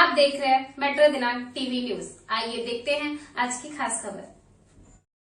आप देख रहे हैं मेट्रो दिनांक टीवी न्यूज। आइए देखते हैं आज की खास खबर।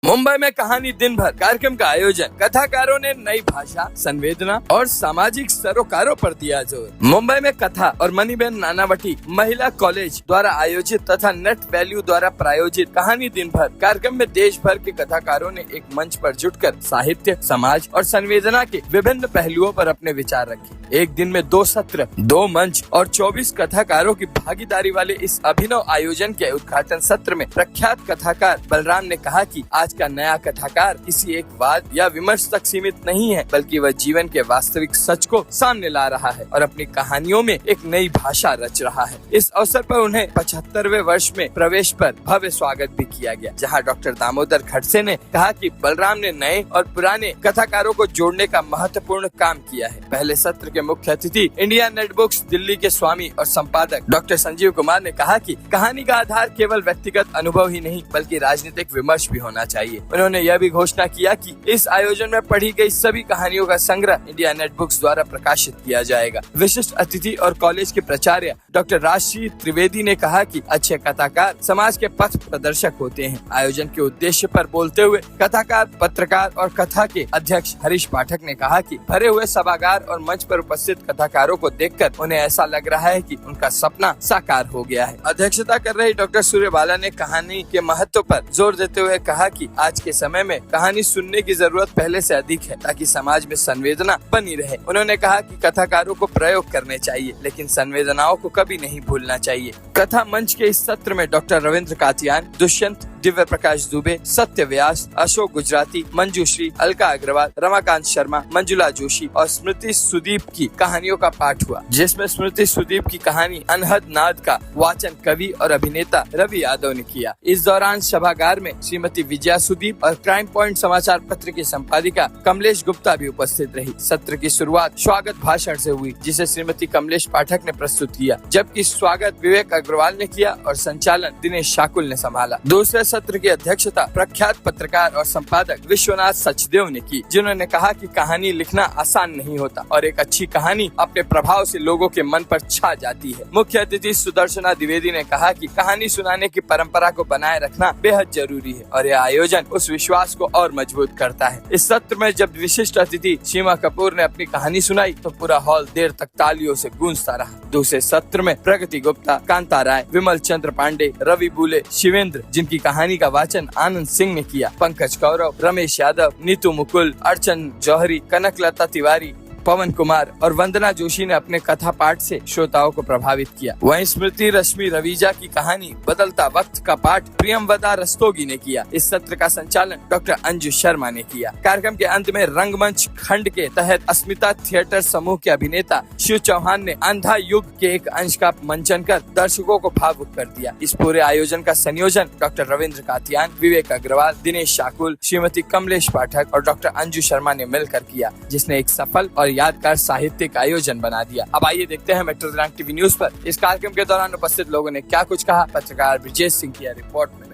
मुंबई में कहानी दिन भर कार्यक्रम का आयोजन। कथाकारों ने नई भाषा, संवेदना और सामाजिक सरोकारों पर दिया जोर। मुंबई में कथा और मणिबेन नानावटी महिला कॉलेज द्वारा आयोजित तथा नेट वैल्यू द्वारा प्रायोजित कहानी दिन भर कार्यक्रम में देश भर के कथाकारों ने एक मंच पर जुटकर साहित्य, समाज और संवेदना के विभिन्न पहलुओं पर अपने विचार रखे। एक दिन में 2 सत्र, 2 मंच और 24 कथाकारों की भागीदारी वाले इस अभिनव आयोजन के उद्घाटन सत्र में प्रख्यात कथाकार बलराम ने कहा कि आज का नया कथाकार किसी एक वाद या विमर्श तक सीमित नहीं है, बल्कि वह जीवन के वास्तविक सच को सामने ला रहा है और अपनी कहानियों में एक नई भाषा रच रहा है। इस अवसर पर उन्हें 75वें वर्ष में प्रवेश पर भव्य स्वागत भी किया गया, जहां डॉक्टर दामोदर खड़से ने कहा कि बलराम ने नए और पुराने कथाकारों को जोड़ने का महत्वपूर्ण काम किया है। पहले सत्र के मुख्य अतिथि इंडिया नेट बुक्स दिल्ली के स्वामी और संपादक डॉक्टर संजीव कुमार ने कहा कि कहानी का आधार केवल व्यक्तिगत अनुभव ही नहीं बल्कि राजनीतिक विमर्श भी होना चाहिए। उन्होंने यह भी घोषणा किया कि इस आयोजन में पढ़ी गई सभी कहानियों का संग्रह इंडिया नेट बुक्स द्वारा प्रकाशित किया जाएगा। विशिष्ट अतिथि और कॉलेज के प्राचार्य डॉक्टर राजश्री त्रिवेदी ने कहा कि अच्छे कथाकार समाज के पथ प्रदर्शक होते हैं। आयोजन के उद्देश्य पर बोलते हुए कथाकार, पत्रकार और कथा के अध्यक्ष हरीश पाठक ने कहा कि भरे हुए सभागार और मंच पर उपस्थित कथाकारों को देखकर उन्हें ऐसा लग रहा है कि उनका सपना साकार हो गया है। अध्यक्षता कर रही डॉक्टर सूर्यबाला ने कहानी के महत्व पर जोर देते हुए कहा कि आज के समय में कहानी सुनने की जरूरत पहले से अधिक है ताकि समाज में संवेदना बनी रहे। उन्होंने कहा कि कथाकारों को प्रयोग करने चाहिए लेकिन संवेदनाओं को कभी नहीं भूलना चाहिए। कथा मंच के इस सत्र में डॉक्टर रविंद्र कातियान, दुष्यंत, दिव्य प्रकाश दुबे, सत्य व्यास, अशोक गुजराती, मंजूश्री, अलका अग्रवाल, रमाकांत शर्मा, मंजुला जोशी और स्मृति सुदीप की कहानियों का पाठ हुआ, जिसमें स्मृति सुदीप की कहानी अनहद नाद का वाचन कवि और अभिनेता रवि यादव ने किया। इस दौरान सभागार में श्रीमती विजया सुदीप और क्राइम पॉइंट समाचार पत्र की संपादिका कमलेश गुप्ता भी उपस्थित रही। सत्र की शुरुआत स्वागत भाषण से हुई, जिसे श्रीमती कमलेश पाठक ने प्रस्तुत किया, जबकि स्वागत विवेक अग्रवाल ने किया और संचालन दिनेश शाकुल ने संभाला। दूसरे सत्र की अध्यक्षता प्रख्यात पत्रकार और संपादक विश्वनाथ सचदेव ने की, जिन्होंने कहा कि कहानी लिखना आसान नहीं होता और एक अच्छी कहानी अपने प्रभाव से लोगों के मन पर छा जाती है। मुख्य अतिथि सुदर्शना द्विवेदी ने कहा कि कहानी सुनाने की परंपरा को बनाए रखना बेहद जरूरी है और यह आयोजन उस विश्वास को और मजबूत करता है। इस सत्र में जब विशिष्ट अतिथि सीमा कपूर ने अपनी कहानी सुनाई तो पूरा हॉल देर तक तालियों से गूंजता रहा। दूसरे सत्र में प्रगति गुप्ता, कांता राय, विमल चंद्र पांडे, रवि बुले, शिवेंद्र, जिनकी कहानी का वाचन आनंद सिंह ने किया, पंकज कौरव, रमेश यादव, नीतू मुकुल, अर्चन जौहरी, कनकलता तिवारी, पवन कुमार और वंदना जोशी ने अपने कथा पाठ से श्रोताओं को प्रभावित किया। वहीं स्मृति रश्मि रवीजा की कहानी बदलता वक्त का पाठ प्रियमवदा रस्तोगी ने किया। इस सत्र का संचालन डॉक्टर अंजू शर्मा ने किया। कार्यक्रम के अंत में रंगमंच खंड के तहत अस्मिता थिएटर समूह के अभिनेता शिव चौहान ने अंधा युग के एक अंश का मंचन कर दर्शकों को भावुक कर दिया। इस पूरे आयोजन का संयोजन डॉक्टर रविंद्र कातियान, विवेक अग्रवाल, दिनेश शाकुल, श्रीमती कमलेश पाठक और डॉक्टर अंजू शर्मा ने मिलकर किया, जिसने एक सफल और यादगार साहित्यिक आयोजन बना दिया। अब आइए देखते हैं मेट्रो दिनांक टीवी न्यूज पर इस कार्यक्रम के दौरान उपस्थित लोगों ने क्या कुछ कहा। पत्रकार ब्रजेश सिंह की रिपोर्ट में।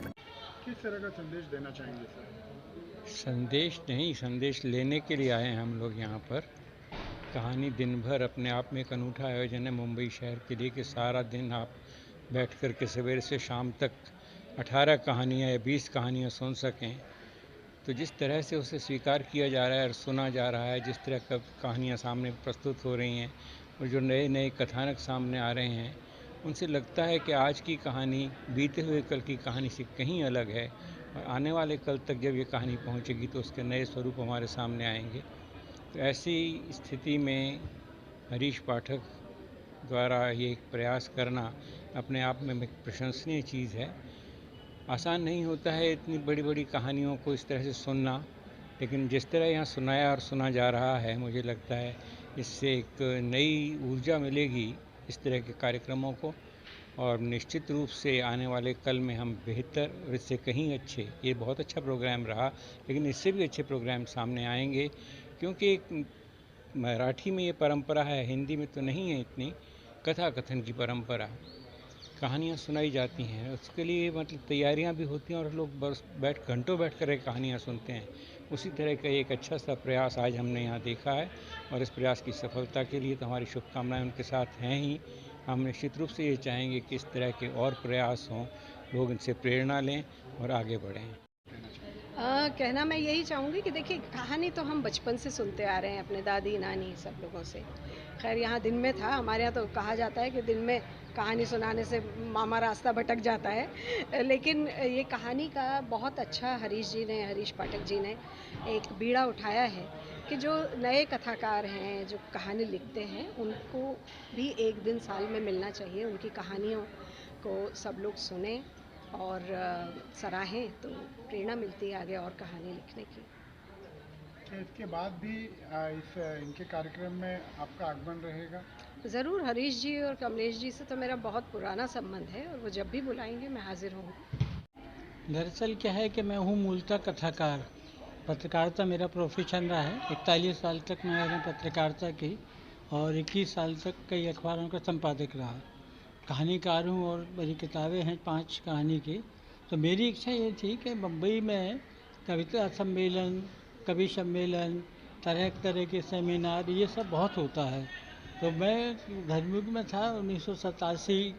किस तरह का संदेश देना चाहेंगे सर? संदेश नहीं, संदेश लेने के लिए आए हैं हम लोग यहाँ पर। कहानी दिन भर अपने आप में एक अनूठा आयोजन है मुंबई शहर के लिए कि सारा दिन आप बैठ कर के सवेरे से शाम तक 18 कहानियाँ या 20 कहानियाँ सुन सकें। तो जिस तरह से उसे स्वीकार किया जा रहा है और सुना जा रहा है, जिस तरह का कहानियाँ सामने प्रस्तुत हो रही हैं और जो नए नए कथानक सामने आ रहे हैं, उनसे लगता है कि आज की कहानी बीते हुए कल की कहानी से कहीं अलग है और आने वाले कल तक जब ये कहानी पहुंचेगी तो उसके नए स्वरूप हमारे सामने आएंगे। तो ऐसी स्थिति में हरीश पाठक द्वारा ये एक प्रयास करना अपने आप में एक प्रशंसनीय चीज़ है। आसान नहीं होता है इतनी बड़ी बड़ी कहानियों को इस तरह से सुनना, लेकिन जिस तरह यहाँ सुनाया और सुना जा रहा है, मुझे लगता है इससे एक नई ऊर्जा मिलेगी इस तरह के कार्यक्रमों को और निश्चित रूप से आने वाले कल में हम बेहतर और इससे कहीं अच्छे, ये बहुत अच्छा प्रोग्राम रहा लेकिन इससे भी अच्छे प्रोग्राम सामने आएंगे, क्योंकि एक मराठी में ये परंपरा है, हिंदी में तो नहीं है इतनी कथा कथन की परंपरा। कहानियाँ सुनाई जाती हैं, उसके लिए मतलब तैयारियाँ भी होती हैं और लोग बस घंटों बैठ कर कहानियाँ सुनते हैं। उसी तरह का एक अच्छा सा प्रयास आज हमने यहाँ देखा है और इस प्रयास की सफलता के लिए तो हमारी शुभकामनाएं उनके साथ हैं ही, हम निश्चित रूप से ये चाहेंगे कि इस तरह के और प्रयास हों, लोग इनसे प्रेरणा लें और आगे बढ़ें। कहना मैं यही चाहूँगी कि देखिए, कहानी तो हम बचपन से सुनते आ रहे हैं अपने दादी नानी सब लोगों से। खैर यहाँ दिन में था, हमारे यहाँ तो कहा जाता है कि दिन में कहानी सुनाने से मामा रास्ता भटक जाता है। लेकिन ये कहानी का बहुत अच्छा हरीश पाठक जी ने एक बीड़ा उठाया है कि जो नए कथाकार हैं, जो कहानी लिखते हैं, उनको भी एक दिन साल में मिलना चाहिए। उनकी कहानियों को सब लोग सुने और सराहें, तो प्रेरणा मिलती है आगे और कहानी लिखने की। क्या इसके बाद भी इनके कार्यक्रम में आपका आगमन रहेगा? ज़रूर, हरीश जी और कमलेश जी से तो मेरा बहुत पुराना संबंध है और वो जब भी बुलाएंगे मैं हाजिर हूँ। दरअसल क्या है कि मैं हूँ मूलतः कथाकार। पत्रकारिता मेरा प्रोफेशन रहा है। 41 साल तक मैंने पत्रकारिता की और 21 साल तक कई अखबारों का संपादक रहा। कहानीकार हूँ और मेरी किताबें हैं 5 कहानी की। तो मेरी इच्छा ये थी कि मुंबई में कविता सम्मेलन, कवि सम्मेलन, तरह तरह के सेमिनार, ये सब बहुत होता है। तो मैं धर्मयुग में था 1987,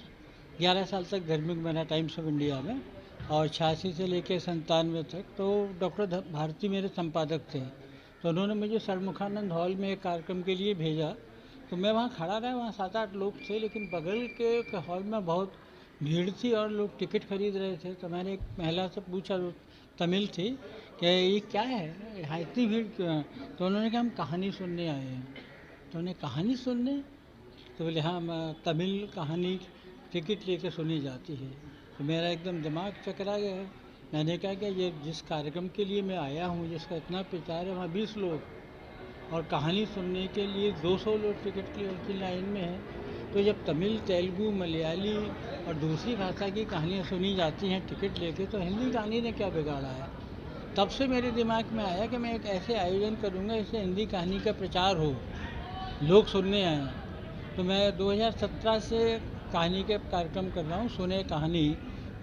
11 साल तक धर्मयुग में रहा टाइम्स ऑफ इंडिया में, और 86 से लेकर 97 तक। तो डॉक्टर भारती मेरे संपादक थे। तो उन्होंने मुझे सरमुखानंद हॉल में एक कार्यक्रम के लिए भेजा। तो मैं वहाँ खड़ा रहा, वहाँ 7-8 लोग थे, लेकिन बगल के हॉल में बहुत भीड़ थी और लोग टिकट खरीद रहे थे। तो मैंने एक महिला से पूछा, जो तमिल थी, कि ये क्या है, यहाँ इतनी भीड़ क्यों है? तो उन्होंने कहा हम कहानी सुनने आए हैं। तो उन्हें कहानी सुनने? तो बोले हाँ, तमिल कहानी टिकट लेकर सुनी जाती है। तो मेरा एकदम दिमाग चकरा गया। मैंने कहा कि ये जिस कार्यक्रम के लिए मैं आया हूँ, जिसका इतना प्रचार है, वहाँ 20 लोग और कहानी सुनने के लिए 200 लोग टिकट की लाइन में हैं। तो जब तमिल, तेलुगु, मलयाली और दूसरी भाषा की कहानियाँ सुनी जाती हैं टिकट लेके, तो हिंदी कहानी ने क्या बिगाड़ा है? तब से मेरे दिमाग में आया कि मैं एक ऐसे आयोजन करूँगा इससे हिंदी कहानी का प्रचार हो, लोग सुनने आएँ। तो मैं 2017 से कहानी के कार्यक्रम कर रहा हूँ, सुने कहानी।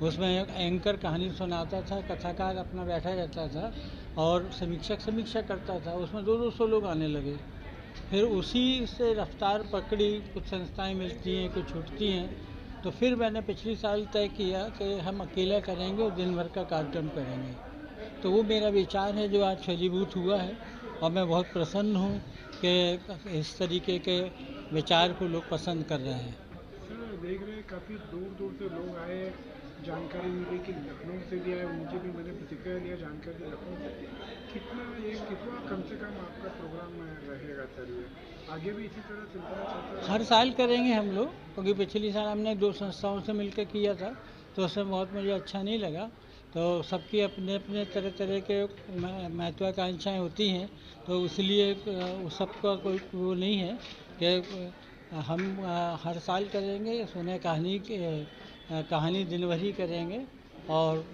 उसमें एंकर कहानी सुनाता था, कथाकार अपना बैठा रहता था और समीक्षा करता था। उसमें 200 लोग आने लगे। फिर उसी से रफ्तार पकड़ी, कुछ संस्थाएं मिलती हैं, कुछ छूटती हैं। तो फिर मैंने पिछले साल तय किया कि हम अकेला करेंगे और दिन भर का कार्यक्रम करेंगे। तो वो मेरा विचार है जो आज फलीभूत हुआ है और मैं बहुत प्रसन्न हूँ कि इस तरीके के विचार को लोग पसंद कर रहे हैं। सर, देख रहे हैं काफ़ी दूर से लोग आए, जानकारी मिली कि लखनऊ से भी आए, मुझे भी, मैंने प्रतिक्रिया लिया जानकारी लखनऊ से। कितना कम से कम आपका प्रोग्राम रहेगा सर? ये आगे भी इसी तरह चलता हर साल करेंगे हम लोग, क्योंकि पिछली साल हमने 2 संस्थाओं से मिलकर किया था, तो उसमें बहुत मुझे अच्छा नहीं लगा। तो सबकी अपने अपने तरह के महत्वाकांक्षाएँ होती हैं, तो इसलिए सबका कोई वो नहीं है कि हम हर साल करेंगे। सुने कहानी दिन भर ही करेंगे। और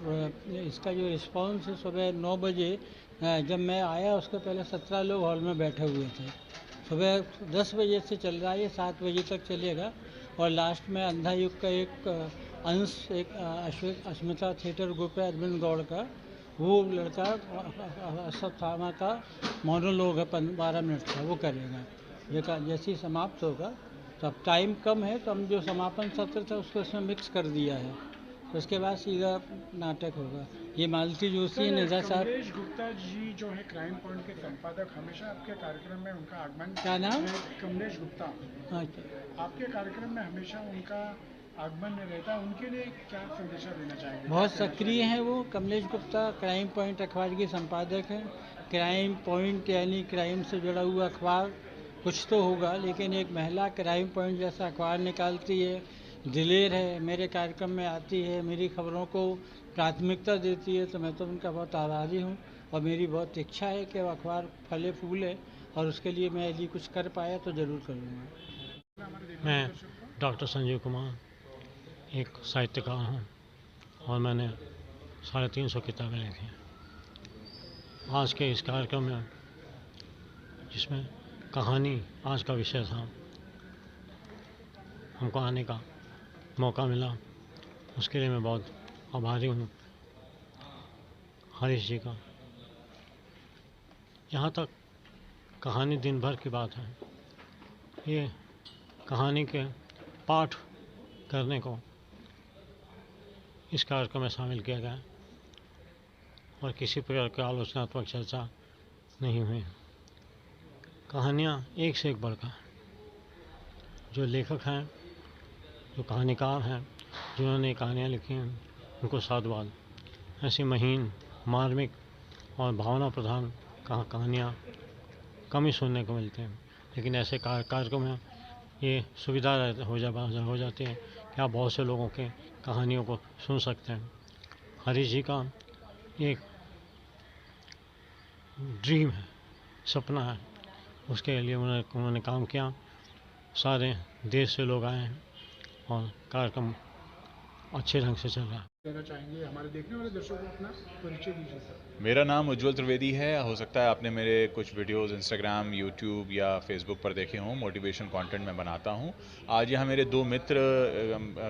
इसका जो रिस्पांस है, सुबह 9 बजे जब मैं आया उसके पहले 17 लोग हॉल में बैठे हुए थे। सुबह 10 बजे से चल रहा है, ये 7 बजे तक चलेगा। और लास्ट में अंधा युग का एक अंश, एक अस्मिता थिएटर ग्रुप है अरविंद गौड़ का, वो लड़का अश्वत्थामा का मोनोलॉग है 12 मिनट का, वो करेगा। जैसे ही समाप्त होगा, तो अब टाइम कम है तो हम जो समापन सत्र था उसको इसमें मिक्स कर दिया है। तो उसके बाद सीधा नाटक होगा। ये मालती जोशी, निजा साहब। कमलेश गुप्ता जी जो है क्राइम पॉइंट के संपादक, हमेशा आपके कार्यक्रम में उनका आगमन। क्या नाम? कमलेश गुप्ता। अच्छा, आपके कार्यक्रम में हमेशा उनका आगमन रहता है, उनके लिए क्या संदेशा देना चाहेंगे? बहुत सक्रिय हैं वो। कमलेश गुप्ता क्राइम पॉइंट अखबार के संपादक हैं। क्राइम पॉइंट यानी क्राइम से जुड़ा हुआ अखबार कुछ तो होगा, लेकिन एक महिला क्राइम पॉइंट जैसा अखबार निकालती है, दिलेर है, मेरे कार्यक्रम में आती है, मेरी खबरों को प्राथमिकता देती है। तो मैं तो उनका बहुत आभारी हूँ और मेरी बहुत इच्छा है कि वो अखबार फले फूले, और उसके लिए मैं यदि कुछ कर पाया तो ज़रूर करूँगा। मैं डॉक्टर संजीव कुमार एक साहित्यकार हूँ और मैंने 350 किताबें लिखी हैं। आज के इस कार्यक्रम में, जिसमें कहानी आज का विषय था, हमको आने का मौका मिला, उसके लिए मैं बहुत आभारी हूँ हरीश जी का। यहाँ तक कहानी दिन भर की बात है, ये कहानी के पाठ करने को इस कार्यक्रम में शामिल किया गया और किसी प्रकार की आलोचनात्मक चर्चा नहीं हुई। कहानियाँ एक से एक बढ़कर, जो लेखक हैं, जो कहानीकार हैं, जिन्होंने कहानियाँ लिखी हैं, उनको साधुवाद। ऐसी महीन, मार्मिक और भावना प्रधान कहानियाँ कम ही सुनने को मिलती हैं, लेकिन ऐसे कार्यक्रम में ये सुविधा हो जाती है कि आप बहुत से लोगों के कहानियों को सुन सकते हैं। हरीश जी का एक ड्रीम है, सपना है, उसके लिए उन्होंने काम किया। सारे देश से लोग आए हैं और कार्यक्रम अच्छे ढंग से चल रहा है। देना चाहेंगे हमारे देखने वाले दर्शकों को, अपना परिचय दीजिए सर। मेरा नाम उज्ज्वल त्रिवेदी है। हो सकता है आपने मेरे कुछ वीडियोस इंस्टाग्राम, यूट्यूब या फेसबुक पर देखे हों। मोटिवेशन कंटेंट मैं बनाता हूं। आज यहाँ मेरे दो मित्र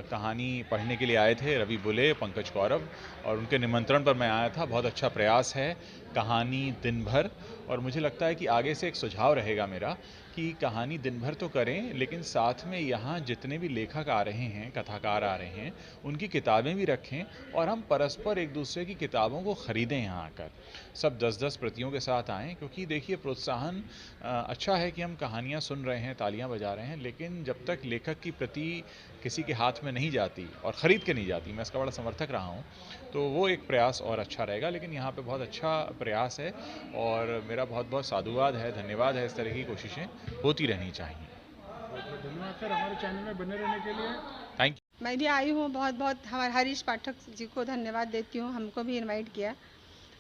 कहानी पढ़ने के लिए आए थे, रवि बुले, पंकज कौरव, और उनके निमंत्रण पर मैं आया था। बहुत अच्छा प्रयास है कहानी दिन भर, और मुझे लगता है कि आगे से एक सुझाव रहेगा मेरा कि कहानी दिन भर तो करें, लेकिन साथ में यहाँ जितने भी लेखक आ रहे हैं, कथाकार आ रहे हैं, उनकी किताबें भी रखें और हम परस्पर एक दूसरे की किताबों को ख़रीदें। यहाँ आकर सब 10-10 प्रतियों के साथ आएँ, क्योंकि देखिए प्रोत्साहन अच्छा है कि हम कहानियाँ सुन रहे हैं, तालियाँ बजा रहे हैं, लेकिन जब तक लेखक की प्रति किसी के हाथ में नहीं जाती और ख़रीद के नहीं जाती, मैं इसका बड़ा समर्थक रहा हूँ, तो वो एक प्रयास और अच्छा रहेगा। लेकिन यहाँ पे बहुत अच्छा प्रयास है और मेरा बहुत बहुत साधुवाद है, धन्यवाद है। इस तरह की कोशिशें होती रहनी चाहिए। धन्यवाद सर हमारे चैनल में बने रहने के लिए। Thank you. मैं भी आई हूँ, बहुत बहुत हमारे हरीश पाठक जी को धन्यवाद देती हूँ, हमको भी इनवाइट किया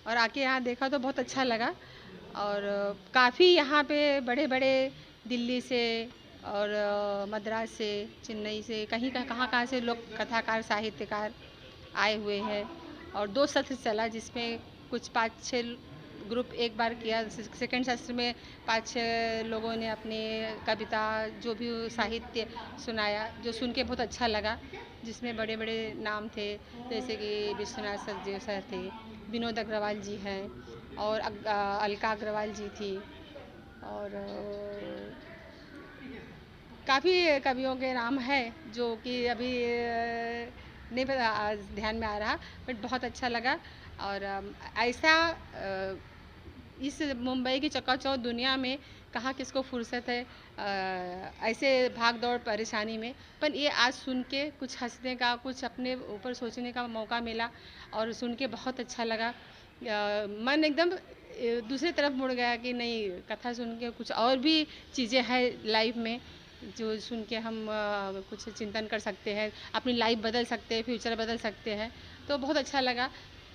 और आके यहाँ देखा तो बहुत अच्छा लगा। और काफ़ी यहाँ पे बड़े बड़े दिल्ली से और मद्रास से, चेन्नई से, कहाँ से लोग कथाकार, साहित्यकार आए हुए हैं। और 2 सत्र चला जिसमें कुछ 5-6 ग्रुप एक बार किया। सेकंड सत्र में 5-6 लोगों ने अपने कविता, जो भी साहित्य सुनाया, जो सुन के बहुत अच्छा लगा, जिसमें बड़े बड़े नाम थे, जैसे कि विश्वनाथ सचदेव सर थे, विनोद अग्रवाल जी हैं और अलका अग्रवाल जी थी, और काफ़ी कवियों के नाम है जो कि अभी नहीं पता, ध्यान में आ रहा, बट बहुत अच्छा लगा। और ऐसा इस मुंबई की चकाचौंध दुनिया में कहाँ किसको फुर्सत है ऐसे भाग दौड़ परेशानी में, पर ये आज सुन के कुछ हंसने का, कुछ अपने ऊपर सोचने का मौका मिला और सुन के बहुत अच्छा लगा। मन एकदम दूसरी तरफ मुड़ गया कि नहीं, कथा सुन के कुछ और भी चीज़ें हैं लाइफ में जो सुन के हम कुछ चिंतन कर सकते हैं, अपनी लाइफ बदल सकते हैं, फ्यूचर बदल सकते हैं। तो बहुत अच्छा लगा।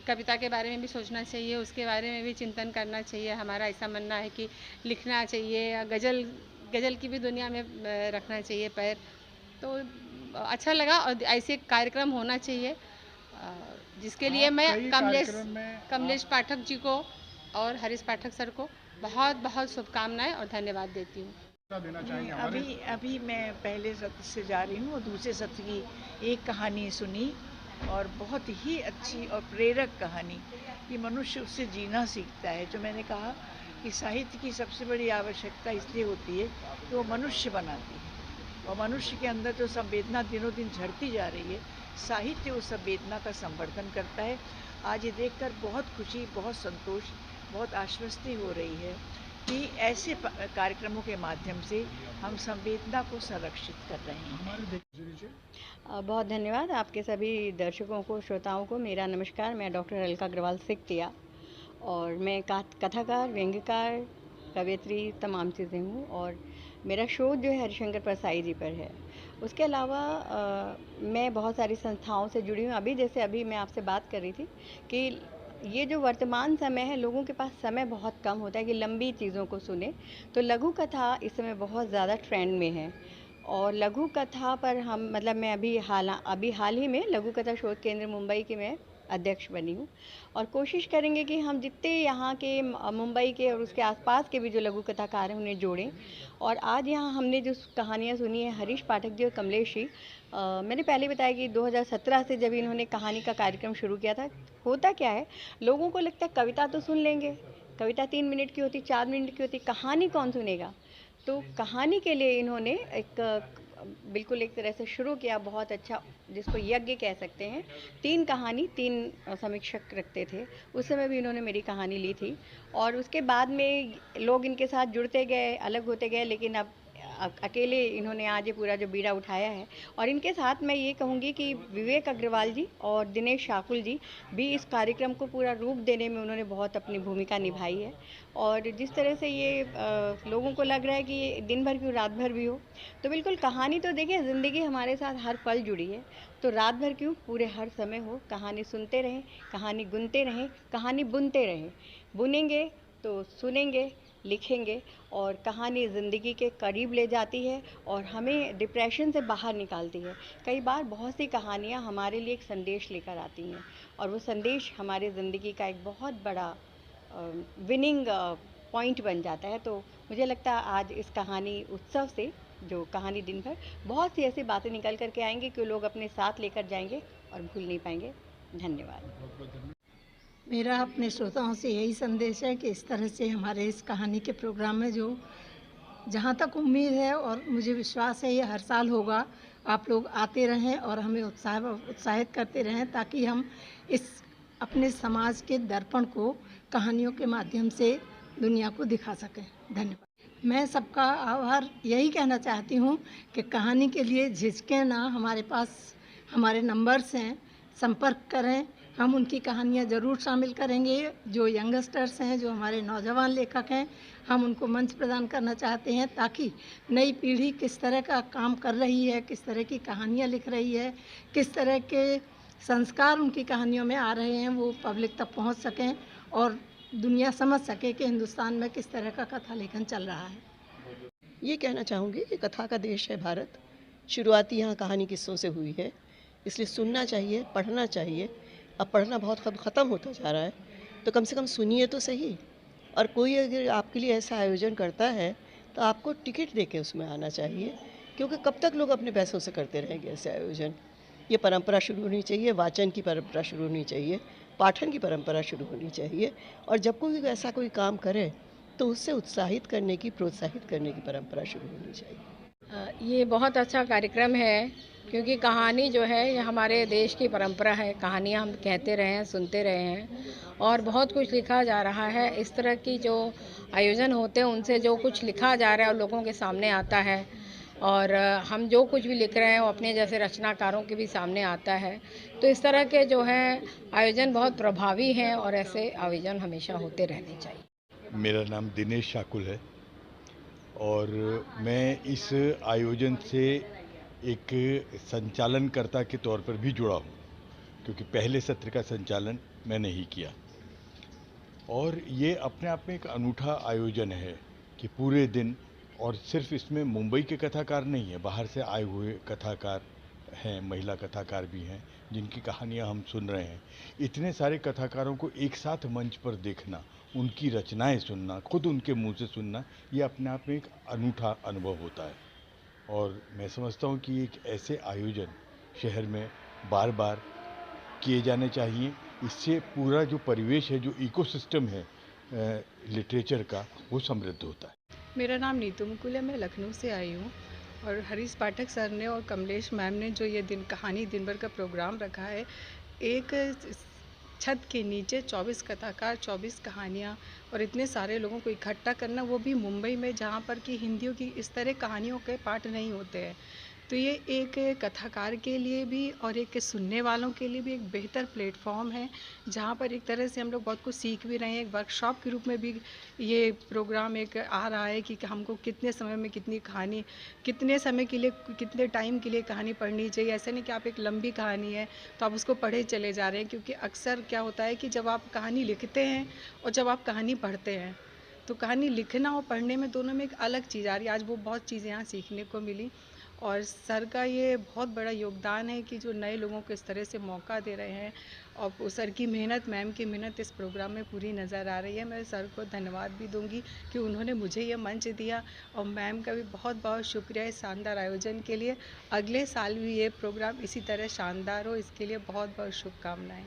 कविता के बारे में भी सोचना चाहिए, उसके बारे में भी चिंतन करना चाहिए। हमारा ऐसा मानना है कि लिखना चाहिए, गज़ल की भी दुनिया में रखना चाहिए पैर। तो अच्छा लगा और ऐसे कार्यक्रम होना चाहिए, जिसके लिए मैं कमलेश पाठक जी को और हरीश पाठक सर को बहुत बहुत शुभकामनाएं और धन्यवाद देती हूँ। अभी मैं पहले सत्र से जा रही हूँ और दूसरे सत्र की एक कहानी सुनी और बहुत ही अच्छी और प्रेरक कहानी कि मनुष्य उससे जीना सीखता है। जो मैंने कहा कि साहित्य की सबसे बड़ी आवश्यकता इसलिए होती है कि वो मनुष्य बनाती है और मनुष्य के अंदर जो संवेदना दिनों दिन झड़ती जा रही है, साहित्य उस संवेदना का संवर्धन करता है। आज ये देखकर बहुत खुशी, बहुत संतोष, बहुत आश्वस्ति हो रही है कि ऐसे कार्यक्रमों के माध्यम से हम संवेदना को संरक्षित कर रहे हैं। बहुत धन्यवाद आपके सभी दर्शकों को, श्रोताओं को। मेरा नमस्कार। मैं डॉक्टर अलका अग्रवाल सिकतिया और मैं कथाकार, व्यंग्यकार, कवयित्री, तमाम चीज़ें हूँ। और मेरा शो जो है हरिशंकर परसाई जी पर है। उसके अलावा मैं बहुत सारी संस्थाओं से जुड़ी हूँ। अभी मैं आपसे बात कर रही थी कि ये जो वर्तमान समय है, लोगों के पास समय बहुत कम होता है कि लंबी चीज़ों को सुने, तो लघु कथा इस समय बहुत ज़्यादा ट्रेंड में है। और लघु कथा पर हम मैं अभी हाल ही में लघु कथा शोध केंद्र मुंबई के मैं अध्यक्ष बनी हूँ और कोशिश करेंगे कि हम जितने यहाँ के मुंबई के और उसके आसपास के भी जो लघु कथाकार हैं उन्हें जोड़ें। और आज यहाँ हमने जो कहानियाँ सुनी है हरीश पाठक जी और कमलेश जी, मैंने पहले बताया कि 2017 से जब इन्होंने कहानी का कार्यक्रम शुरू किया था, होता क्या है, लोगों को लगता है कविता तो सुन लेंगे, कविता 3 मिनट की होती, 4 मिनट की होती, कहानी कौन सुनेगा। तो कहानी के लिए इन्होंने एक बिल्कुल एक तरह से शुरू किया, बहुत अच्छा, जिसको यज्ञ कह सकते हैं। 3 कहानी 3 समीक्षक रखते थे, उस समय भी इन्होंने मेरी कहानी ली थी और उसके बाद में लोग इनके साथ जुड़ते गए, अलग होते गए, लेकिन अब अकेले इन्होंने आज ये पूरा जो बीड़ा उठाया है। और इनके साथ मैं ये कहूँगी कि विवेक अग्रवाल जी और दिनेश शाकुल जी भी इस कार्यक्रम को पूरा रूप देने में उन्होंने बहुत अपनी भूमिका निभाई है। और जिस तरह से ये लोगों को लग रहा है कि ये दिन भर क्यों रात भर भी हो, तो बिल्कुल कहानी तो देखिए, ज़िंदगी हमारे साथ हर पल जुड़ी है, तो रात भर क्यों, पूरे हर समय हो, कहानी सुनते रहें, कहानी गुनते रहें, कहानी बुनते रहें। बुनेंगे तो सुनेंगे, लिखेंगे, और कहानी ज़िंदगी के करीब ले जाती है और हमें डिप्रेशन से बाहर निकालती है। कई बार बहुत सी कहानियाँ हमारे लिए एक संदेश लेकर आती हैं और वो संदेश हमारी ज़िंदगी का एक बहुत बड़ा विनिंग पॉइंट बन जाता है। तो मुझे लगता है आज इस कहानी उत्सव से, जो कहानी दिन भर, बहुत सी ऐसी बातें निकल कर के आएंगी कि लोग अपने साथ लेकर जाएंगे और भूल नहीं पाएंगे। धन्यवाद। मेरा अपने श्रोताओं से यही संदेश है कि इस तरह से हमारे इस कहानी के प्रोग्राम में, जो जहाँ तक उम्मीद है और मुझे विश्वास है ये हर साल होगा, आप लोग आते रहें और हमें उत्साहित करते रहें, ताकि हम इस अपने समाज के दर्पण को कहानियों के माध्यम से दुनिया को दिखा सकें। धन्यवाद। मैं सबका आभार यही कहना चाहती हूँ कि कहानी के लिए झिझकें ना, हमारे पास हमारे नंबर्स हैं, संपर्क करें, हम उनकी कहानियाँ ज़रूर शामिल करेंगे। जो यंगस्टर्स हैं, जो हमारे नौजवान लेखक हैं, हम उनको मंच प्रदान करना चाहते हैं, ताकि नई पीढ़ी किस तरह का काम कर रही है, किस तरह की कहानियाँ लिख रही है, किस तरह के संस्कार उनकी कहानियों में आ रहे हैं, वो पब्लिक तक पहुंच सकें और दुनिया समझ सके कि हिंदुस्तान में किस तरह का कथा लेखन चल रहा है। ये कहना चाहूँगी कि कथा का देश है भारत। शुरुआती यहाँ कहानी किस्सों से हुई है, इसलिए सुनना चाहिए, पढ़ना चाहिए। अब पढ़ना बहुत ख़त्म होता जा रहा है, तो कम से कम सुनिए तो सही। और कोई अगर आपके लिए ऐसा आयोजन करता है तो आपको टिकट दे के उसमें आना चाहिए, क्योंकि कब तक लोग अपने पैसों से करते रहेंगे ऐसे आयोजन। ये परंपरा शुरू होनी चाहिए, वाचन की परंपरा शुरू होनी चाहिए, पाठन की परंपरा शुरू होनी चाहिए। और जब कोई ऐसा कोई काम करे तो उससे उत्साहित करने की, प्रोत्साहित करने की परंपरा शुरू होनी चाहिए। ये बहुत अच्छा कार्यक्रम है, क्योंकि कहानी जो है ये हमारे देश की परंपरा है। कहानियाँ हम कहते रहे हैं, सुनते रहे हैं और बहुत कुछ लिखा जा रहा है। इस तरह की जो आयोजन होते हैं उनसे जो कुछ लिखा जा रहा है और लोगों के सामने आता है, और हम जो कुछ भी लिख रहे हैं वो अपने जैसे रचनाकारों के भी सामने आता है। तो इस तरह के जो है आयोजन बहुत प्रभावी हैं और ऐसे आयोजन हमेशा होते रहने चाहिए। मेरा नाम दिनेश शाकुल है और मैं इस आयोजन से एक संचालनकर्ता के तौर पर भी जुड़ा हूँ, क्योंकि पहले सत्र का संचालन मैंने ही किया। और ये अपने आप में एक अनूठा आयोजन है कि पूरे दिन, और सिर्फ इसमें मुंबई के कथाकार नहीं है, बाहर से आए हुए कथाकार हैं, महिला कथाकार भी हैं जिनकी कहानियाँ हम सुन रहे हैं। इतने सारे कथाकारों को एक साथ मंच पर देखना, उनकी रचनाएं सुनना, खुद उनके मुंह से सुनना, ये अपने आप में एक अनूठा अनुभव होता है। और मैं समझता हूँ कि एक ऐसे आयोजन शहर में बार बार किए जाने चाहिए। इससे पूरा जो परिवेश है, जो इकोसिस्टम है लिटरेचर का, वो समृद्ध होता है। मेरा नाम नीतू मुकुल है, मैं लखनऊ से आई हूँ। और हरीश पाठक सर ने और कमलेश मैम ने जो ये कहानी दिन भर का प्रोग्राम रखा है, एक छत के नीचे 24 कथाकार, 24 कहानियाँ और इतने सारे लोगों को इकट्ठा करना, वो भी मुंबई में, जहाँ पर कि हिंदियों की इस तरह कहानियों के पाठ नहीं होते हैं। तो ये एक कथाकार के लिए भी और एक सुनने वालों के लिए भी एक बेहतर प्लेटफॉर्म है, जहाँ पर एक तरह से हम लोग बहुत कुछ सीख भी रहे हैं। एक वर्कशॉप के रूप में भी ये प्रोग्राम एक आ रहा है कि हमको कितने समय में कितनी कहानी, कितने समय के लिए, कितने टाइम के लिए कहानी पढ़नी चाहिए। ऐसा नहीं कि आप एक लंबी कहानी है तो आप उसको पढ़े चले जा रहे हैं, क्योंकि अक्सर क्या होता है कि जब आप कहानी लिखते हैं और जब आप कहानी पढ़ते हैं, तो कहानी लिखना और पढ़ने में, दोनों में एक अलग चीज़ आ रही है। आज वो बहुत चीज़ें यहाँ सीखने को मिली और सर का ये बहुत बड़ा योगदान है कि जो नए लोगों को इस तरह से मौका दे रहे हैं। और सर की मेहनत, मैम की मेहनत इस प्रोग्राम में पूरी नज़र आ रही है। मैं सर को धन्यवाद भी दूंगी कि उन्होंने मुझे ये मंच दिया, और मैम का भी बहुत बहुत शुक्रिया इस शानदार आयोजन के लिए। अगले साल भी ये प्रोग्राम इसी तरह शानदार हो, इसके लिए बहुत बहुत शुभकामनाएँ।